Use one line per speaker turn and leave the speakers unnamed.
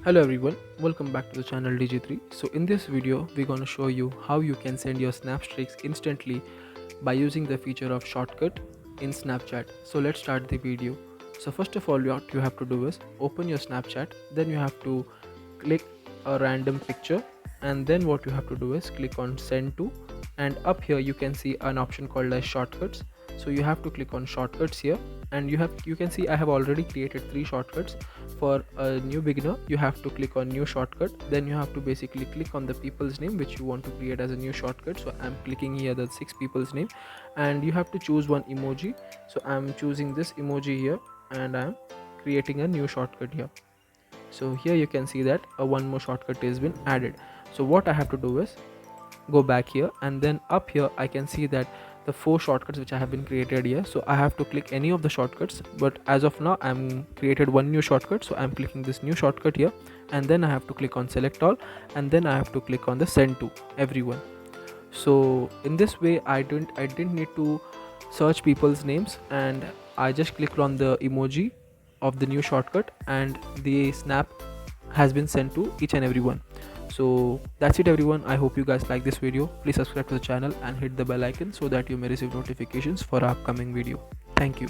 Hello everyone, welcome back to the channel DIGI3. So in this video, we're going to show you how you can send your snap streaks instantly by using the feature of shortcut in Snapchat. So let's start the video. So first of all, what you have to do is open your Snapchat, then you have to click a random picture, and then what you have to do is click on send to, and up here you can see an option called as shortcuts. So you have to click on shortcuts here, and you can see I have already created 3 shortcuts. For a new beginner, you have to click on new shortcut, then you have to basically click on the people's name which you want to create as a new shortcut. So I'm clicking here the 6 people's name, and you have to choose one emoji. So I'm choosing this emoji here, and I'm creating a new shortcut here. So here you can see that one more shortcut has been added. So what I have to do is go back here, and then up here I can see that the 4 shortcuts which I have been created here. So I have to click any of the shortcuts, but as of now I'm created one new shortcut, so I'm clicking this new shortcut here, and then I have to click on select all, and then I have to click on the send to everyone. So in this way I didn't need to search people's names, and I just clicked on the emoji of the new shortcut, and the snap has been sent to each and everyone. So that's it everyone, I hope you guys like this video. Please subscribe to the channel and hit the bell icon so that you may receive notifications for our upcoming video. Thank you.